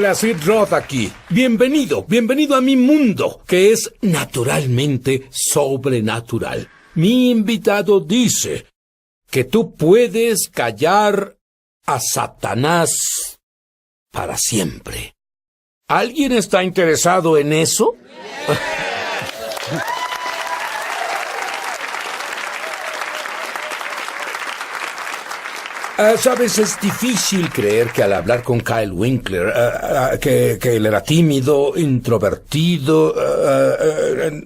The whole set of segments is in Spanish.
Hola, Sid Roth aquí. Bienvenido a mi mundo, que es naturalmente sobrenatural. Mi invitado dice que tú puedes callar a Satanás para siempre. ¿Alguien está interesado en eso? Sabes, es difícil creer que al hablar con Kyle Winkler, que él era tímido, introvertido,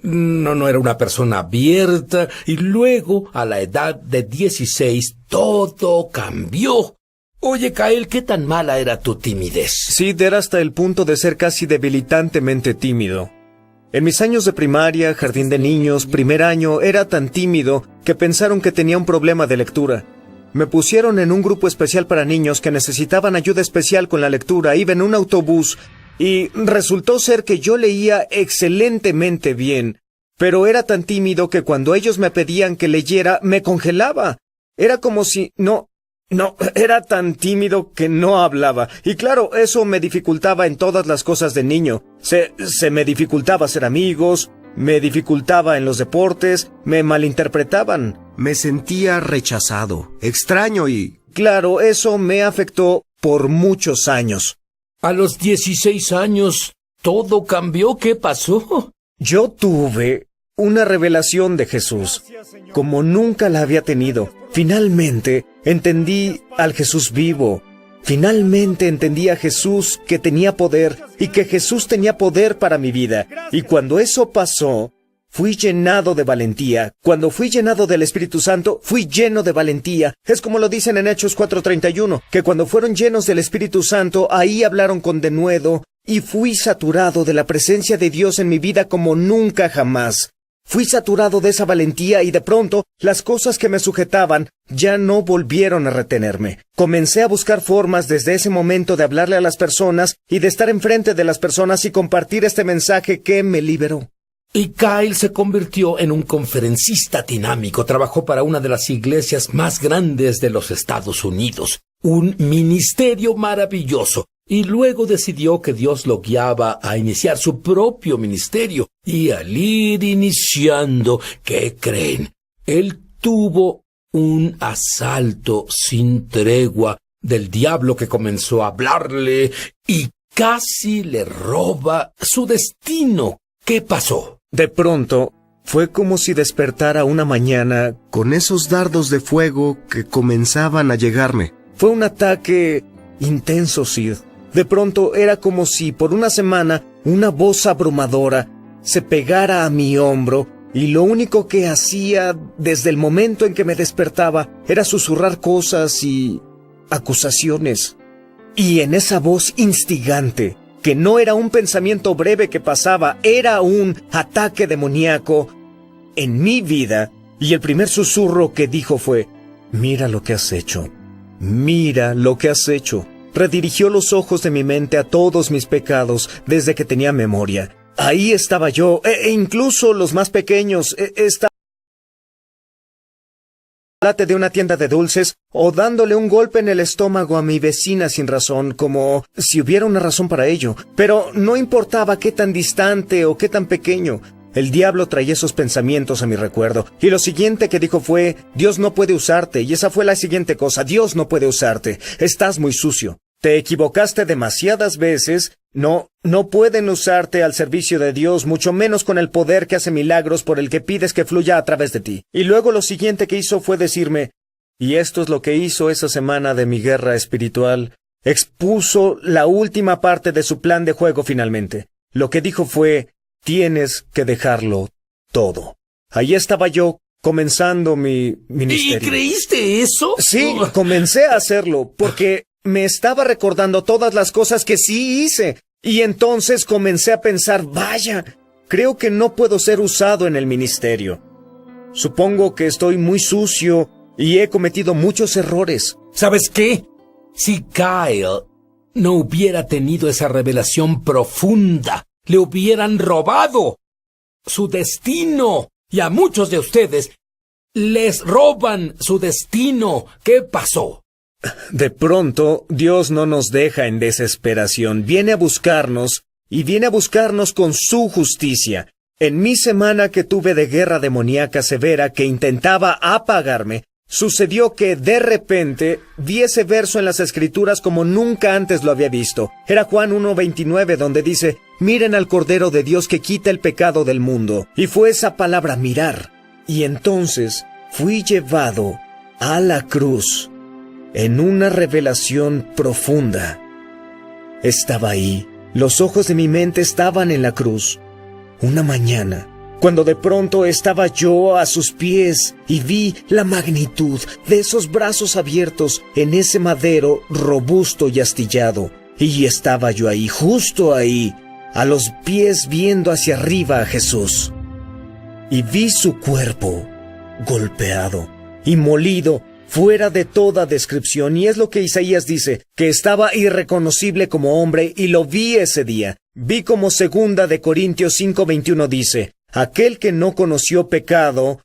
no era una persona abierta, y luego, a la edad de 16, todo cambió. Oye, Kyle, ¿qué tan mala era tu timidez? Sid era hasta el punto de ser casi debilitantemente tímido. En mis años de primaria, jardín de niños, primer año, era tan tímido que pensaron que tenía un problema de lectura. Me pusieron en un grupo especial para niños que necesitaban ayuda especial con la lectura. Iba en un autobús y resultó ser que yo leía excelentemente bien, pero era tan tímido que cuando ellos me pedían que leyera, me congelaba. Era como si... No, era tan tímido que no hablaba. Y claro, eso me dificultaba en todas las cosas de niño. Se me dificultaba hacer amigos, me dificultaba en los deportes, me malinterpretaban. Me sentía rechazado, extraño y... Claro, eso me afectó por muchos años. A los 16 años, todo cambió. ¿Qué pasó? Yo tuve una revelación de Jesús, como nunca la había tenido. Finalmente entendí al Jesús vivo. Finalmente entendí a Jesús que tenía poder y que Jesús tenía poder para mi vida. Y cuando eso pasó, fui llenado de valentía. Cuando fui llenado del Espíritu Santo, fui lleno de valentía. Es como lo dicen en Hechos 4:31, que cuando fueron llenos del Espíritu Santo, ahí hablaron con denuedo, y fui saturado de la presencia de Dios en mi vida como nunca jamás. Fui saturado de esa valentía y de pronto las cosas que me sujetaban ya no volvieron a retenerme. Comencé a buscar formas desde ese momento de hablarle a las personas y de estar enfrente de las personas y compartir este mensaje que me liberó. Y Kyle se convirtió en un conferencista dinámico. Trabajó para una de las iglesias más grandes de los Estados Unidos. Un ministerio maravilloso. Y luego decidió que Dios lo guiaba a iniciar su propio ministerio. Y al ir iniciando, ¿qué creen? Él tuvo un asalto sin tregua del diablo que comenzó a hablarle y casi le roba su destino. ¿Qué pasó? De pronto, fue como si despertara una mañana con esos dardos de fuego que comenzaban a llegarme. Fue un ataque intenso, Sid. De pronto era como si por una semana una voz abrumadora se pegara a mi hombro y lo único que hacía desde el momento en que me despertaba era susurrar cosas y acusaciones. Y en esa voz instigante, que no era un pensamiento breve que pasaba, era un ataque demoníaco en mi vida, y el primer susurro que dijo fue: «Mira lo que has hecho, mira lo que has hecho». Redirigió los ojos de mi mente a todos mis pecados desde que tenía memoria. Ahí estaba yo, e incluso los más pequeños, estaba de una tienda de dulces o dándole un golpe en el estómago a mi vecina sin razón, como si hubiera una razón para ello. Pero no importaba qué tan distante o qué tan pequeño. El diablo traía esos pensamientos a mi recuerdo, y lo siguiente que dijo fue: «Dios no puede usarte», y esa fue la siguiente cosa: «Dios no puede usarte, estás muy sucio. Te equivocaste demasiadas veces, no pueden usarte al servicio de Dios, mucho menos con el poder que hace milagros por el que pides que fluya a través de ti». Y luego lo siguiente que hizo fue decirme, y esto es lo que hizo esa semana de mi guerra espiritual, expuso la última parte de su plan de juego finalmente. Lo que dijo fue: «Tienes que dejarlo todo». Ahí estaba yo, comenzando mi ministerio. ¿Y creíste eso? Sí, comencé a hacerlo, porque me estaba recordando todas las cosas que sí hice. Y entonces comencé a pensar: vaya, creo que no puedo ser usado en el ministerio. Supongo que estoy muy sucio y he cometido muchos errores. ¿Sabes qué? Si Kyle no hubiera tenido esa revelación profunda, le hubieran robado su destino. Y a muchos de ustedes les roban su destino. ¿Qué pasó? De pronto, Dios no nos deja en desesperación. Viene a buscarnos, y viene a buscarnos con su justicia. En mi semana que tuve de guerra demoníaca severa que intentaba apagarme, sucedió que de repente vi ese verso en las Escrituras como nunca antes lo había visto. Era Juan 1:29, donde dice: miren al Cordero de Dios que quita el pecado del mundo. Y fue esa palabra mirar. Y entonces fui llevado a la cruz en una revelación profunda. Estaba ahí. Los ojos de mi mente estaban en la cruz. Una mañana, cuando de pronto estaba yo a sus pies y vi la magnitud de esos brazos abiertos en ese madero robusto y astillado. Y estaba yo ahí, justo ahí, a los pies viendo hacia arriba a Jesús. Y vi su cuerpo golpeado y molido fuera de toda descripción, y es lo que Isaías dice, que estaba irreconocible como hombre, y lo vi ese día. Vi como 2 de Corintios 5:21 dice: aquel que no conoció pecado,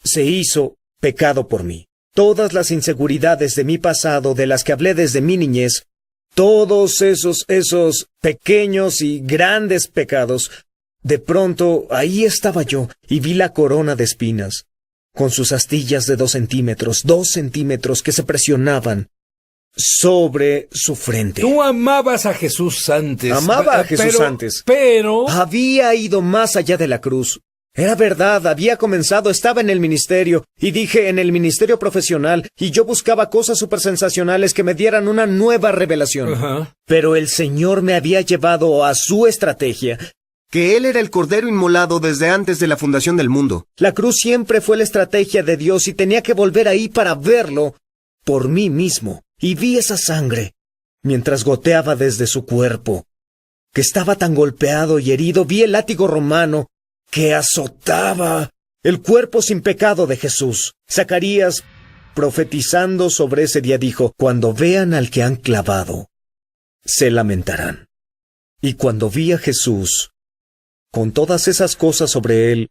se hizo pecado por mí. Todas las inseguridades de mi pasado, de las que hablé desde mi niñez, todos esos pequeños y grandes pecados, de pronto ahí estaba yo, y vi la corona de espinas, con sus astillas de 2 centímetros que se presionaban sobre su frente. Tú amabas a Jesús antes. Amaba a Jesús antes. Pero había ido más allá de la cruz. Era verdad, había comenzado, estaba en el ministerio, y dije en el ministerio profesional, y yo buscaba cosas supersensacionales que me dieran una nueva revelación. Pero el Señor me había llevado a su estrategia, que Él era el Cordero inmolado desde antes de la fundación del mundo. La cruz siempre fue la estrategia de Dios y tenía que volver ahí para verlo por mí mismo. Y vi esa sangre, mientras goteaba desde su cuerpo, que estaba tan golpeado y herido. Vi el látigo romano que azotaba el cuerpo sin pecado de Jesús. Zacarías, profetizando sobre ese día, dijo: cuando vean al que han clavado, se lamentarán. Y cuando vi a Jesús, con todas esas cosas sobre él,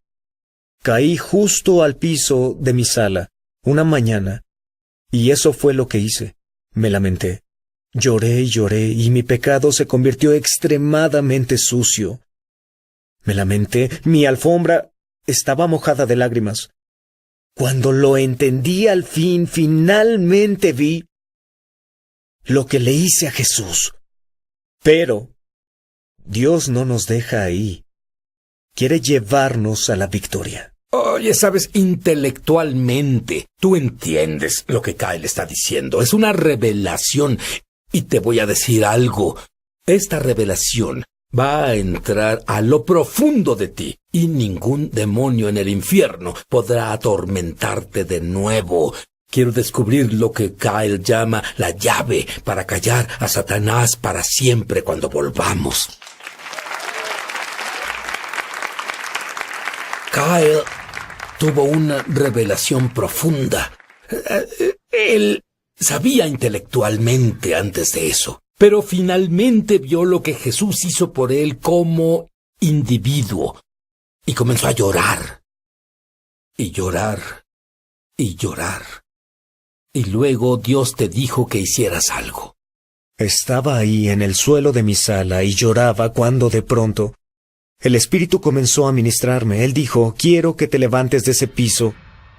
caí justo al piso de mi sala, una mañana, y eso fue lo que hice. Me lamenté, lloré y lloré, y mi pecado se convirtió extremadamente sucio. Me lamenté, mi alfombra estaba mojada de lágrimas. Cuando lo entendí al fin, finalmente vi lo que le hice a Jesús. Pero Dios no nos deja ahí. Quiere llevarnos a la victoria. Oye, sabes, intelectualmente, tú entiendes lo que Kyle está diciendo. Es una revelación. Y te voy a decir algo. Esta revelación va a entrar a lo profundo de ti, y ningún demonio en el infierno podrá atormentarte de nuevo. Quiero descubrir lo que Kyle llama la llave para callar a Satanás para siempre cuando volvamos. Kyle tuvo una revelación profunda. Él sabía intelectualmente antes de eso, pero finalmente vio lo que Jesús hizo por él como individuo, y comenzó a llorar, y llorar, y llorar. Y luego Dios te dijo que hicieras algo. Estaba ahí en el suelo de mi sala y lloraba cuando de pronto el Espíritu comenzó a ministrarme. Él dijo: quiero que te levantes de ese piso,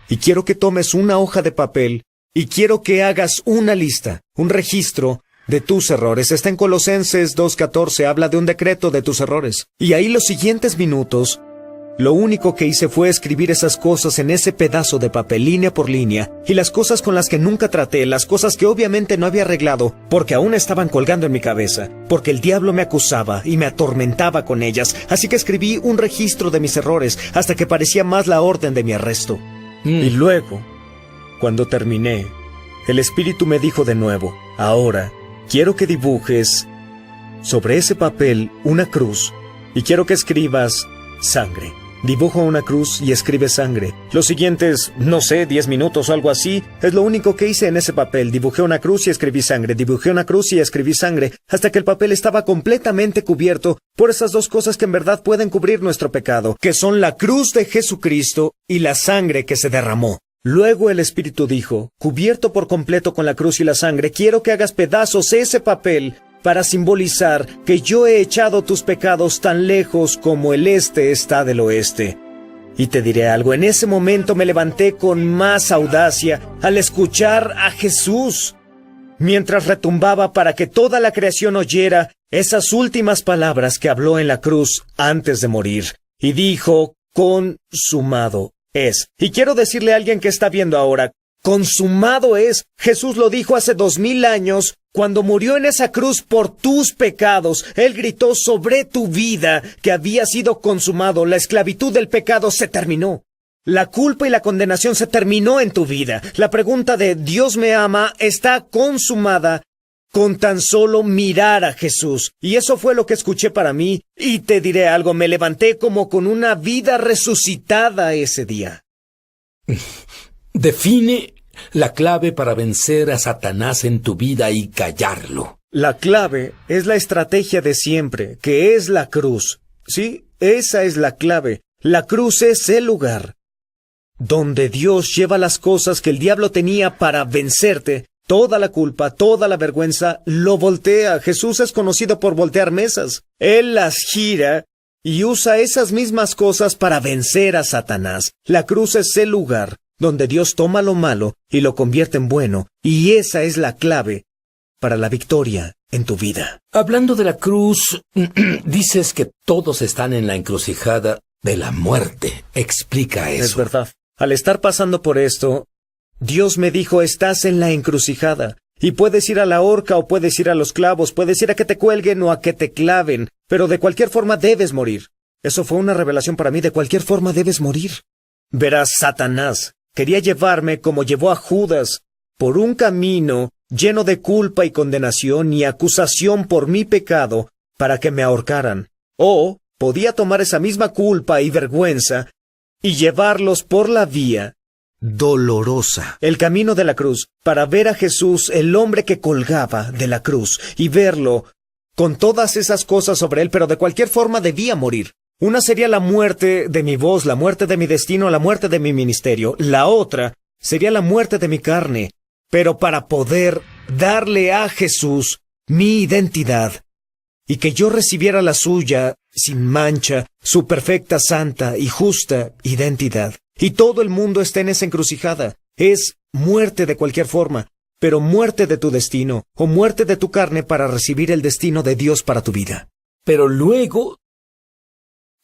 y quiero que tomes una hoja de papel, y quiero que hagas una lista, un registro de tus errores. Está en Colosenses 2:14, habla de un decreto de tus errores. Y ahí los siguientes minutos, lo único que hice fue escribir esas cosas en ese pedazo de papel, línea por línea, y las cosas con las que nunca traté, las cosas que obviamente no había arreglado, porque aún estaban colgando en mi cabeza, porque el diablo me acusaba y me atormentaba con ellas, así que escribí un registro de mis errores, hasta que parecía más la orden de mi arresto. Y luego, cuando terminé, el Espíritu me dijo de nuevo: ahora, quiero que dibujes sobre ese papel una cruz, y quiero que escribas sangre. Dibujo una cruz y escribe sangre. Los siguientes, 10 minutos o algo así, es lo único que hice en ese papel. Dibujé una cruz y escribí sangre. Dibujé una cruz y escribí sangre, hasta que el papel estaba completamente cubierto por esas dos cosas que en verdad pueden cubrir nuestro pecado, que son la cruz de Jesucristo y la sangre que se derramó. Luego el Espíritu dijo, cubierto por completo con la cruz y la sangre, quiero que hagas pedazos ese papel para simbolizar que yo he echado tus pecados tan lejos como el este está del oeste. Y te diré algo, en ese momento me levanté con más audacia al escuchar a Jesús, mientras retumbaba para que toda la creación oyera esas últimas palabras que habló en la cruz antes de morir. Y dijo, consumado es. Y quiero decirle a alguien que está viendo ahora, consumado es. Jesús lo dijo hace 2000 años, cuando murió en esa cruz por tus pecados. Él gritó sobre tu vida que había sido consumado. La esclavitud del pecado se terminó. La culpa y la condenación se terminó en tu vida. La pregunta de Dios me ama está consumada con tan solo mirar a Jesús. Y eso fue lo que escuché para mí. Y te diré algo, me levanté como con una vida resucitada ese día. Define la clave para vencer a Satanás en tu vida y callarlo. La clave es la estrategia de siempre, que es la cruz. Sí, esa es la clave. La cruz es el lugar donde Dios lleva las cosas que el diablo tenía para vencerte. Toda la culpa, toda la vergüenza, lo voltea. Jesús es conocido por voltear mesas. Él las gira y usa esas mismas cosas para vencer a Satanás. La cruz es el lugar donde Dios toma lo malo y lo convierte en bueno. Y esa es la clave para la victoria en tu vida. Hablando de la cruz, dices que todos están en la encrucijada de la muerte. Explica eso. Es verdad. Al estar pasando por esto, Dios me dijo, estás en la encrucijada. Y puedes ir a la horca o puedes ir a los clavos, puedes ir a que te cuelguen o a que te claven, pero de cualquier forma debes morir. Eso fue una revelación para mí, de cualquier forma debes morir. Verás, Satanás quería llevarme como llevó a Judas, por un camino lleno de culpa y condenación y acusación por mi pecado, para que me ahorcaran. O podía tomar esa misma culpa y vergüenza y llevarlos por la vía dolorosa, el camino de la cruz, para ver a Jesús, el hombre que colgaba de la cruz, y verlo con todas esas cosas sobre él, pero de cualquier forma debía morir. Una sería la muerte de mi voz, la muerte de mi destino, la muerte de mi ministerio. La otra sería la muerte de mi carne, pero para poder darle a Jesús mi identidad, y que yo recibiera la suya, sin mancha, su perfecta, santa y justa identidad. Y todo el mundo está en esa encrucijada. Es muerte de cualquier forma, pero muerte de tu destino, o muerte de tu carne para recibir el destino de Dios para tu vida. Pero luego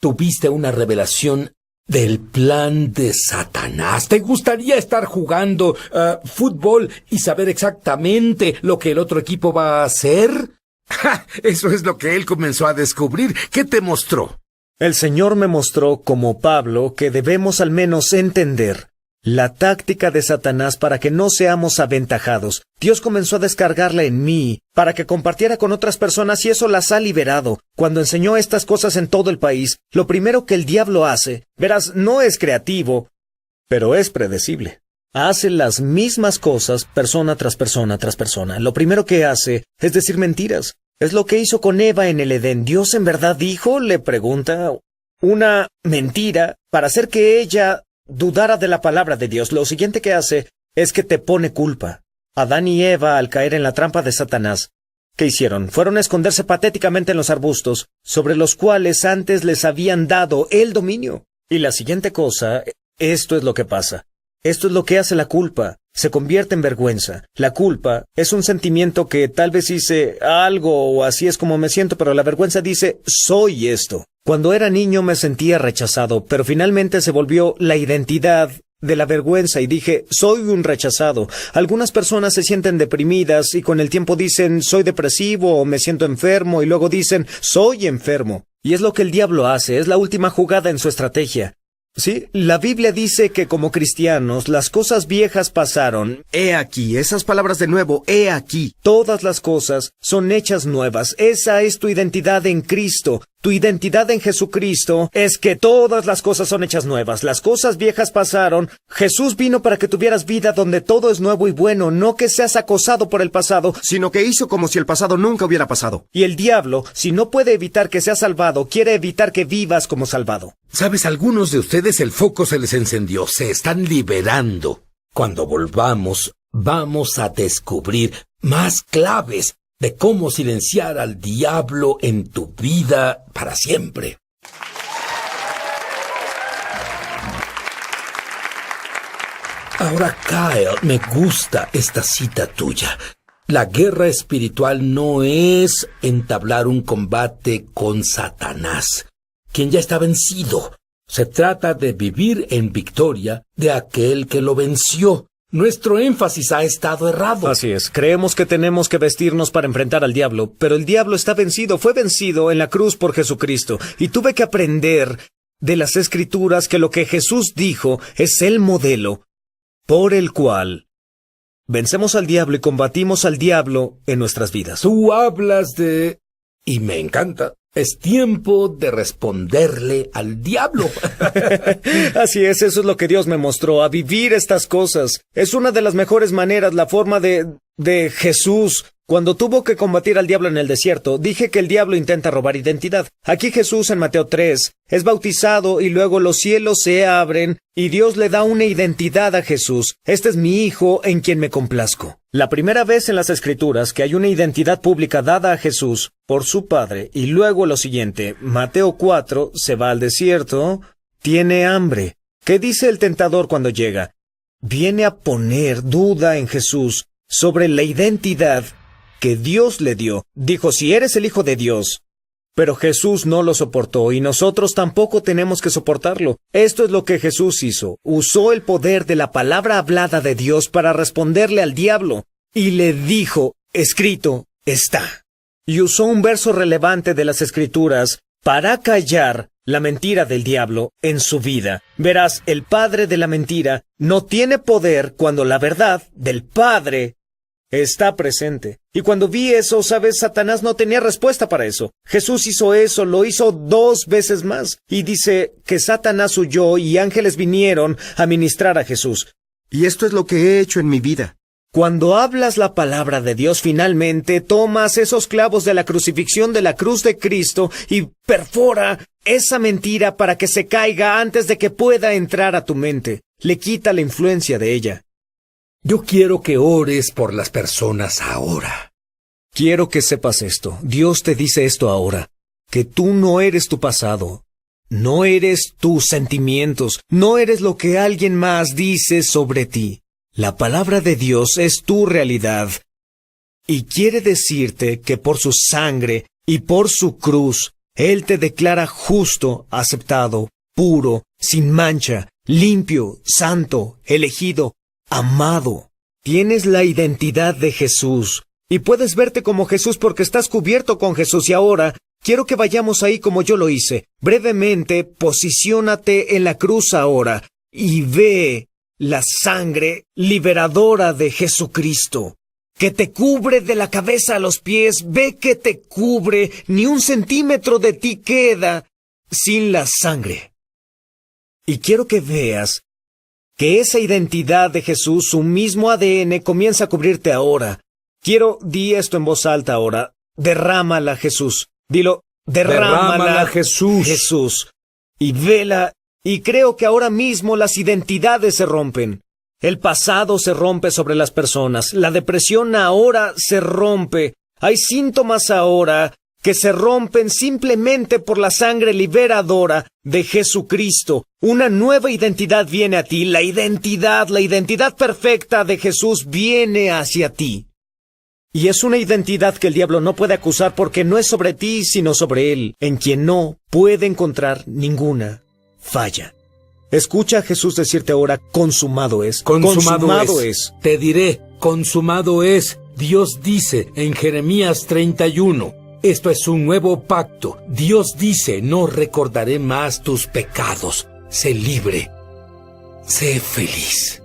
tuviste una revelación del plan de Satanás. ¿Te gustaría estar jugando fútbol y saber exactamente lo que el otro equipo va a hacer? ¡Ja! Eso es lo que él comenzó a descubrir. ¿Qué te mostró? El Señor me mostró, como Pablo, que debemos al menos entender la táctica de Satanás para que no seamos aventajados. Dios comenzó a descargarla en mí para que compartiera con otras personas y eso las ha liberado. Cuando enseñó estas cosas en todo el país, lo primero que el diablo hace, verás, no es creativo, pero es predecible. Hace las mismas cosas persona tras persona tras persona. Lo primero que hace es decir mentiras. Es lo que hizo con Eva en el Edén. ¿Dios en verdad dijo? Le pregunta. Una mentira para hacer que ella dudara de la palabra de Dios. Lo siguiente que hace es que te pone culpa. Adán y Eva, al caer en la trampa de Satanás, ¿qué hicieron? Fueron a esconderse patéticamente en los arbustos, sobre los cuales antes les habían dado el dominio. Y la siguiente cosa, esto es lo que pasa. Esto es lo que hace la culpa. Se convierte en vergüenza. La culpa es un sentimiento que tal vez hice algo o así es como me siento, pero la vergüenza dice, soy esto. Cuando era niño me sentía rechazado, pero finalmente se volvió la identidad de la vergüenza y dije, soy un rechazado. Algunas personas se sienten deprimidas y con el tiempo dicen, soy depresivo o me siento enfermo y luego dicen, soy enfermo. Y es lo que el diablo hace, es la última jugada en su estrategia. Sí, la Biblia dice que como cristianos las cosas viejas pasaron. He aquí, esas palabras de nuevo, he aquí. Todas las cosas son hechas nuevas. Esa es tu identidad en Cristo. Tu identidad en Jesucristo es que todas las cosas son hechas nuevas. Las cosas viejas pasaron. Jesús vino para que tuvieras vida donde todo es nuevo y bueno, no que seas acosado por el pasado, Sino que hizo como si el pasado nunca hubiera pasado. y el diablo, si no puede evitar que seas salvado, quiere evitar que vivas como salvado. Sabes, algunos de ustedes el foco se les encendió. Se están liberando. Cuando volvamos, vamos a descubrir más claves de cómo silenciar al diablo en tu vida para siempre. Ahora, Kyle, me gusta esta cita tuya. La guerra espiritual no es entablar un combate con Satanás, quien ya está vencido. Se trata de vivir en victoria de aquel que lo venció. Nuestro énfasis ha estado errado. Así es, creemos que tenemos que vestirnos para enfrentar al diablo, pero el diablo está vencido, fue vencido en la cruz por Jesucristo, y tuve que aprender de las Escrituras que lo que Jesús dijo es el modelo por el cual vencemos al diablo y combatimos al diablo en nuestras vidas. Tú hablas de... y me encanta. Es tiempo de responderle al diablo. Así es, eso es lo que Dios me mostró, a vivir estas cosas. Es una de las mejores maneras, la forma de Jesús. Cuando tuvo que combatir al diablo en el desierto, dije que el diablo intenta robar identidad. Aquí Jesús en Mateo 3 es bautizado y luego los cielos se abren y Dios le da una identidad a Jesús. Este es mi Hijo en quien me complazco. La primera vez en las Escrituras que hay una identidad pública dada a Jesús por su Padre, y luego lo siguiente, Mateo 4 se va al desierto, tiene hambre. ¿Qué dice el tentador cuando llega? Viene a poner duda en Jesús sobre la identidad que Dios le dio. Dijo, si eres el Hijo de Dios. Pero Jesús no lo soportó y nosotros tampoco tenemos que soportarlo. Esto es lo que Jesús hizo. Usó el poder de la palabra hablada de Dios para responderle al diablo. Y le dijo, escrito está. Y usó un verso relevante de las Escrituras para callar la mentira del diablo en su vida. Verás, el padre de la mentira no tiene poder cuando la verdad del Padre está presente. Y cuando vi eso, ¿sabes? Satanás no tenía respuesta para eso. Jesús hizo eso, lo hizo 2 veces más. Y dice que Satanás huyó y ángeles vinieron a ministrar a Jesús. Y esto es lo que he hecho en mi vida. Cuando hablas la palabra de Dios, finalmente tomas esos clavos de la crucifixión de la cruz de Cristo y perfora esa mentira para que se caiga antes de que pueda entrar a tu mente. Le quita la influencia de ella. Yo quiero que ores por las personas ahora. Quiero que sepas esto. Dios te dice esto ahora, que tú no eres tu pasado, no eres tus sentimientos, no eres lo que alguien más dice sobre ti. La palabra de Dios es tu realidad. Y quiere decirte que por su sangre y por su cruz, Él te declara justo, aceptado, puro, sin mancha, limpio, santo, elegido, amado. Tienes la identidad de Jesús y puedes verte como Jesús porque estás cubierto con Jesús. Y ahora quiero que vayamos ahí como yo lo hice. Brevemente, posiciónate en la cruz ahora y ve la sangre liberadora de Jesucristo, que te cubre de la cabeza a los pies. Ve que te cubre, ni 1 centímetro de ti queda sin la sangre. Y quiero que veas que esa identidad de Jesús, su mismo ADN, comienza a cubrirte ahora. Di esto en voz alta ahora. Derrámala, Jesús. Dilo, derrámala, Jesús. Jesús. Y vela, y creo que ahora mismo las identidades se rompen. El pasado se rompe sobre las personas. La depresión ahora se rompe. Hay síntomas ahora que se rompen simplemente por la sangre liberadora de Jesucristo. Una nueva identidad viene a ti. La identidad perfecta de Jesús viene hacia ti. Y es una identidad que el diablo no puede acusar porque no es sobre ti, sino sobre Él, en quien no puede encontrar ninguna falla. Escucha a Jesús decirte ahora, consumado es. Consumado es. Te diré, consumado es. Dios dice en Jeremías 31, esto es un nuevo pacto. Dios dice, no recordaré más tus pecados. Sé libre. Sé feliz.